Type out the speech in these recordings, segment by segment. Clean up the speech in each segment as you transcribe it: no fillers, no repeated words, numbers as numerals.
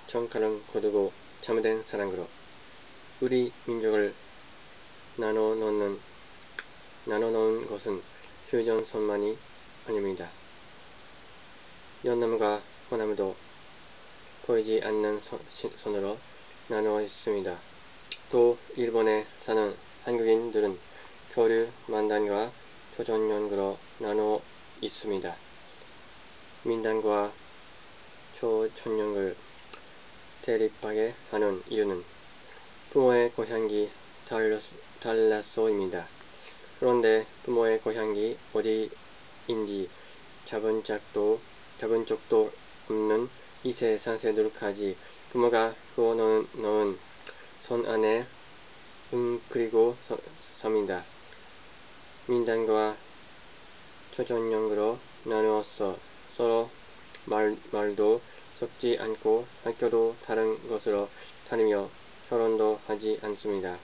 정칼은 거두고 참된 사랑으로 우리 민족을 나눠놓은 것은 휴전선만이 아닙니다. 연남과 호남도 보이지 않는 선으로 나누어 있습니다. 또 일본에 사는 한국인들은 교류 만단과 조선연구로 나누어 있습니다. 민단과 조선연구를 대립하게 하는 이유는 부모의 고향이 달라서입니다. 그런데 부모의 고향이 어디인지 잡은 적도 없는 2세, 3세들까지 부모가 구워 넣은 손 안에 웅크리고 삽니다. 민단과 조선연구로 나누어서 서로 말도 섞지 않고 학교도 다른 곳으로 다니며 결혼도 하지 않습니다.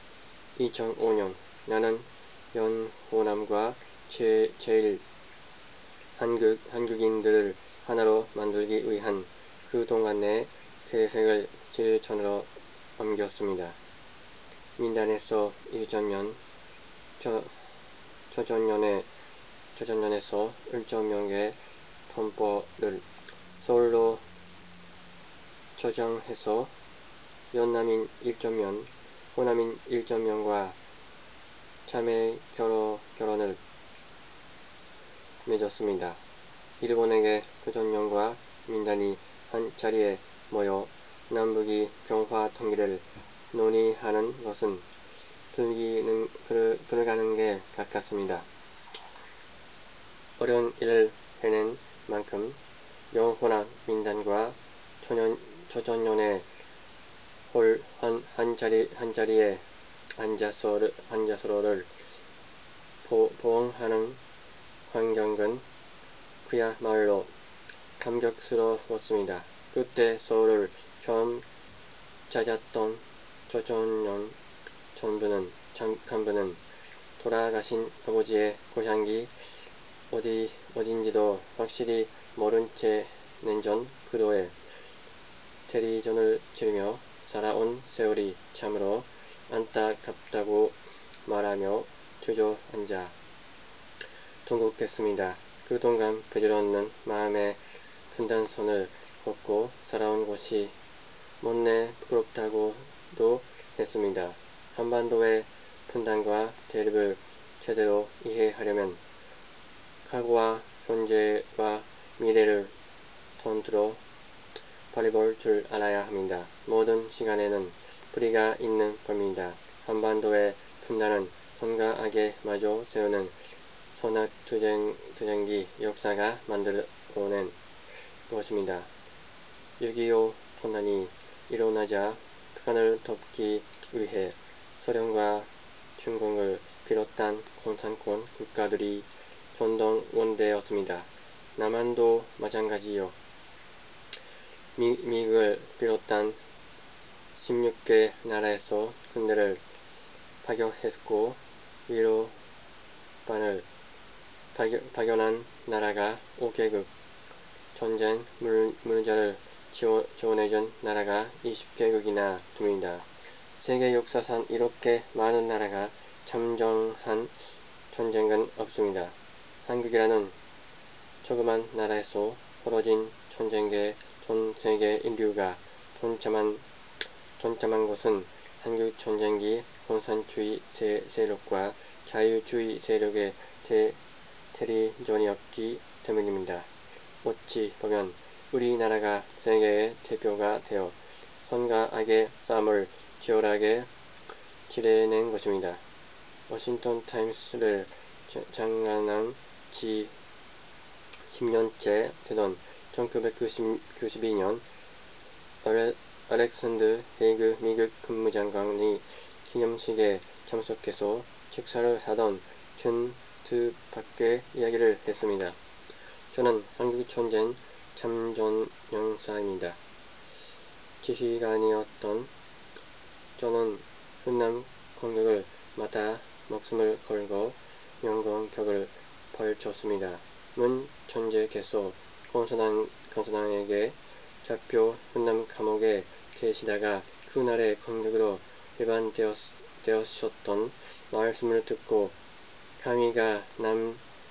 2005년 나는 연호남과 제일 한국인들을 하나로 만들기 위한 그동안의 계획을 실천으로 옮겼습니다. 민단에서 1,000명, 조선연에서 1,000명의 동포를 서울로 조정해서 연남인 1,000명, 호남인 1,000명과 자매 결혼을 맺었습니다. 일본에게 조선연과 민단이 한 자리에 모여 남북이 평화 통일을 논의하는 것은 들어가는 게 가깝습니다. 어려운 일을 해낸 만큼 연호남 민단과 조선연의 한 자리에 앉아서를 보응하는 광경은 그야말로 감격스러웠습니다. 그때 서울을 처음 찾았던 조선연 간부는 돌아가신 아버지의 고향이 어딘지도 확실히 모른 채 냉전 구도에 대리전을 치르며 살아온 세월이 참으로 안타깝다고 말하며 주저앉아 통곡했습니다. 그동안 부질없는 마음의 분단선을 걷고 살아온 것이 못내 부끄럽다고도 했습니다. 한반도의 분단과 대립을 제대로 이해하려면 과거와 현재와 미래를 통틀어 바라볼 줄 알아야 합니다. 모든 시간에는 불의가 있는 법입니다. 한반도의 분단은 선과 악의 마저 세우는 선악투쟁기 역사가 만들어낸 것입니다. 6.25 분단이 일어나자 북한을 돕기 위해 소련과 중공을 비롯한 공산권 국가들이 선동원되었습니다. 남한도 마찬가지요. 미국을 비롯한 16개 나라에서 군대를 파견했고 위로반을 파견한 나라가 5개국, 전쟁 물자를 지원해준 나라가 20개국이나 됩니다. 세계 역사상 이렇게 많은 나라가 참전한 전쟁은 없습니다. 한국이라는 조그만 나라에서 벌어진 전쟁에 전 세계 인류가 동참한 것은 한국 전쟁이 공산주의 세력과 자유주의 세력의 대리전이었기 때문입니다. 어찌 보면 우리나라가 세계의 대표가 되어 선과 악의 싸움을 치열하게 치러낸 것입니다. 워싱턴 타임스를 장관한 지 10년째 되던 1992년 알렉산더 헤이그 미국 국무장관이 기념식에 참석해서 축사를 하던 중 뜻밖의 이야기를 했습니다. 저는 한국전쟁 참전용사입니다. 지휘관이었던 저는 훈남 공격을 맡아 목숨을 걸고 영광격을 펼쳤습니다. 문 총재께서 공산당에게 잡혀 훈남 감옥에 계시다가 그날의 공격으로 해방되었었던 말씀을 듣고 감히가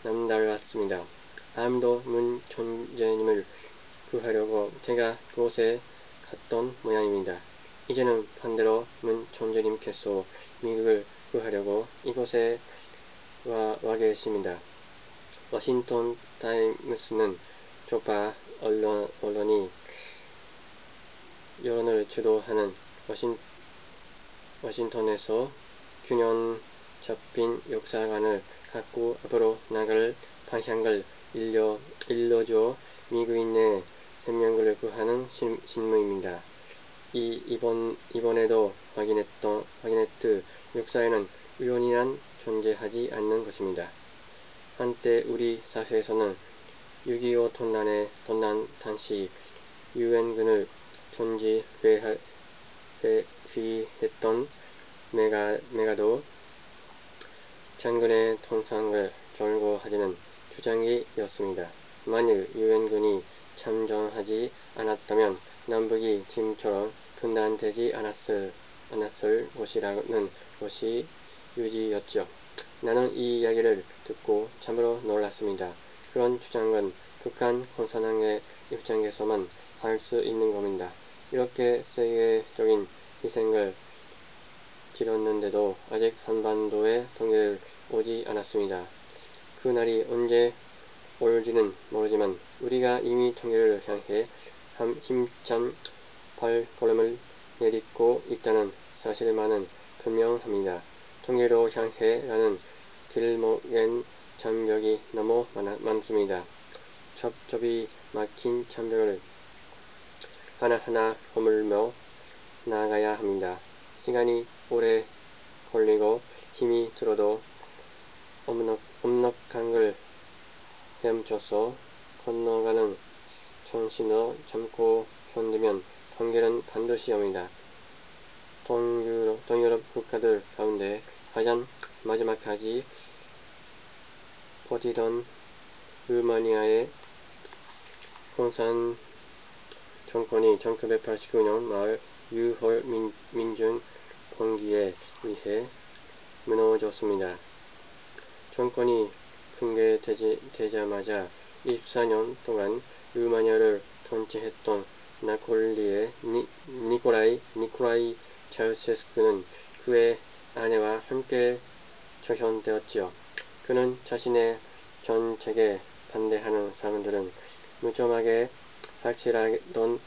남달랐습니다. 아무도 문 존재님을 구하려고 제가 그곳에 갔던 모양입니다. 이제는 반대로 문 존재님께서 미국을 구하려고 이곳에 와 계십니다. 워싱턴 타임스는 좌파 언론이 여론을 주도하는 워싱턴에서 균형 잡힌 역사관을 갖고 앞으로 나갈 방향을 일러줘 미국인의 생명을 구하는 신문입니다. 이번에도 확인했듯 역사에는 우연이란 존재하지 않는 것입니다. 한때 우리 사회에서는 6.25 동란 당시 유엔군을 회피했던 메가도 장군의 통상을 절거하자는 주장이었습니다. 만일 유엔군이 참전하지 않았다면 남북이 지금처럼 분단되지 않았을 것이라는 것이 유지였죠. 나는 이 이야기를 듣고 참으로 놀랐습니다. 그런 주장은 북한 공산당의 입장에서만 할 수 있는 겁니다. 이렇게 세계적인 희생을 치렀는데도 아직 한반도의 통일은 오지 않았습니다. 그 날이 언제 올지는 모르지만 우리가 이미 통일을 향해 힘찬 발걸음을 내딛고 있다는 사실만은 분명합니다. 통일로 향해 가는 길목엔 장벽이 너무 많습니다. 첩첩이 막힌 장벽을 하나하나 허물며 나아가야 합니다. 시간이 오래 걸리고 힘이 들어도 엄넉한 걸 헤엄쳐서 건너가는 정신을 참고 견디면 통일은 반드시 옵니다. 동유럽 국가들 가운데 가장 마지막까지 버티던 루마니아의 공산 정권이 1989년 말 유월 민중 봉기에 의해 무너졌습니다. 정권이 붕괴되자마자 24년 동안 루마니아를 통치했던 니콜라이 차우셰스쿠는 그의 아내와 함께 처형되었지요. 그는 자신의 정책에 반대하는 사람들은 무참하게 확실하던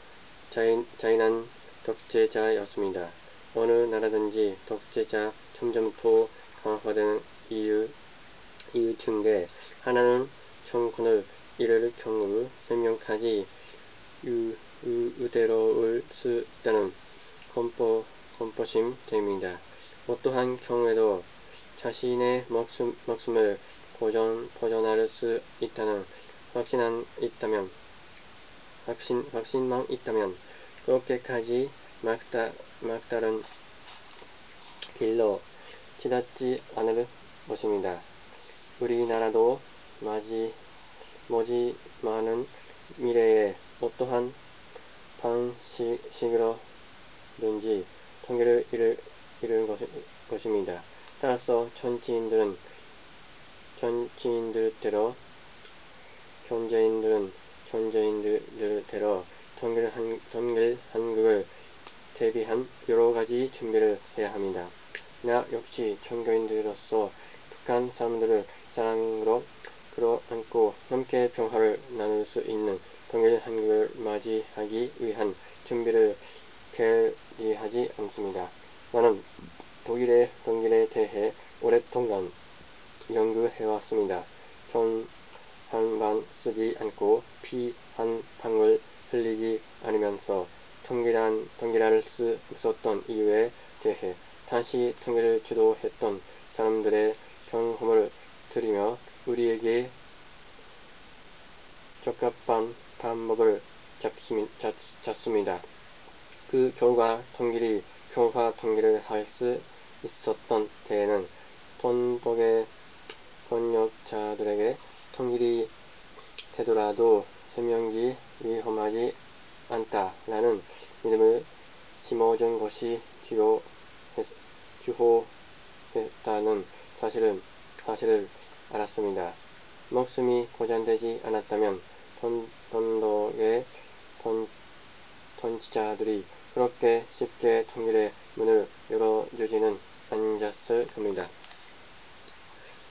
잔인한 독재자였습니다. 어느 나라든지 독재자 점점 더 강화되는 이유 중에 하나는 정권을 잃을 경우 생명까지 우대로울 수 있다는 공포심입니다. 어떠한 경우에도 자신의 목숨을 보존할 수 있다는 확신만 있다면 그렇게까지 막다른 길로 치닫지 않을 것입니다. 우리나라도 머지않은 미래에 어떠한 방식으로든지 통일을 이룰 것입니다. 따라서 정치인들대로 경제인들대로 통일 한국을 대비한 여러가지 준비를 해야 합니다. 나 역시 종교인으로서 북한 사람들을 사랑으로 끌어안고 함께 평화를 나눌 수 있는 통일 한국을 맞이하기 위한 준비를 게을리하지 않습니다. 나는 독일의 통일에 대해 오랫동안 연구해왔습니다. 전 한 방 쓰지 않고 피 한 방울 흘리지 않으면서 통일할 수 없었던 이유에 대해 당시 통일을 주도했던 사람들의 경험을 들으며 우리에게 적합한 방법을 찾습니다. 그 결과 평화 통일을 할 수 있었던 때에는 동독의 권력자들에게 통일이 되더라도 생명이 위험하지 않다라는 믿음을 심어준 것이 주호했다는 사실을 알았습니다. 목숨이 고장되지 않았다면 don덕의 통치자들이 그렇게 쉽게 통일의 문을 열어주지는 않았을 겁니다.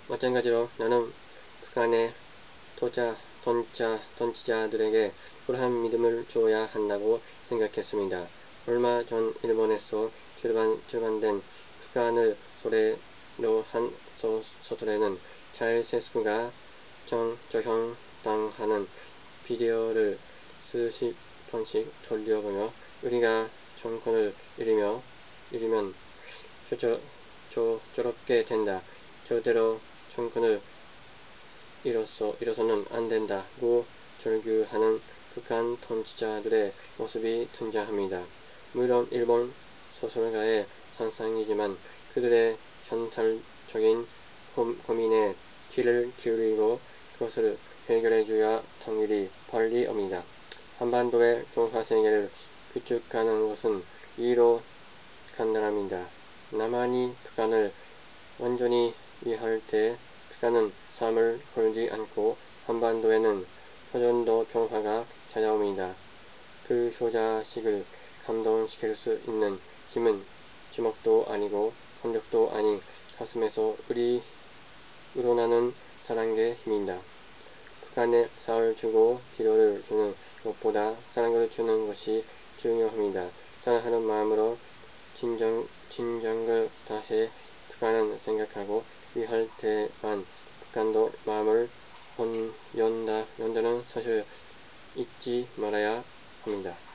마찬가지로 나는 북한의 통치자들에게 그러한 믿음을 줘야 한다고 생각했습니다. 얼마 전 일본에서 출간된 북한을 소재로 한 소설에는 차이세스크가 저형당하는 비디오를 수십 번씩 돌려보며 우리가 정권을 잃으면 저렇게 된다. 저대로 정권을 잃어서는 안 된다고 절규하는 북한 통치자들의 모습이 등장합니다. 물론 일본 소설가의 상상이지만 그들의 현실적인 고민에 귀를 기울이고 그것을 해결해줘야 통일이 빨리 옵니다. 한반도의 평화생애를 구축하는 것은 이로 간단합니다. 남한이 북한을 완전히 이해할 때 북한은 삶을 걸지 않고 한반도에는 표준도 평화가 찾아옵니다. 그 효자식을 감동시킬 수 있는 힘은 주먹도 아니고 권력도 아닌 가슴에서 우러나는 사랑의 힘입니다. 북한에 쌀을 주고 비료를 주는 것보다 사랑을 주는 것이 중요합니다. 사랑하는 마음으로 진정을 다해 북한은 생각하고 위할 때만 북한도 마음을 연다는 사실을 잊지 말아야 합니다.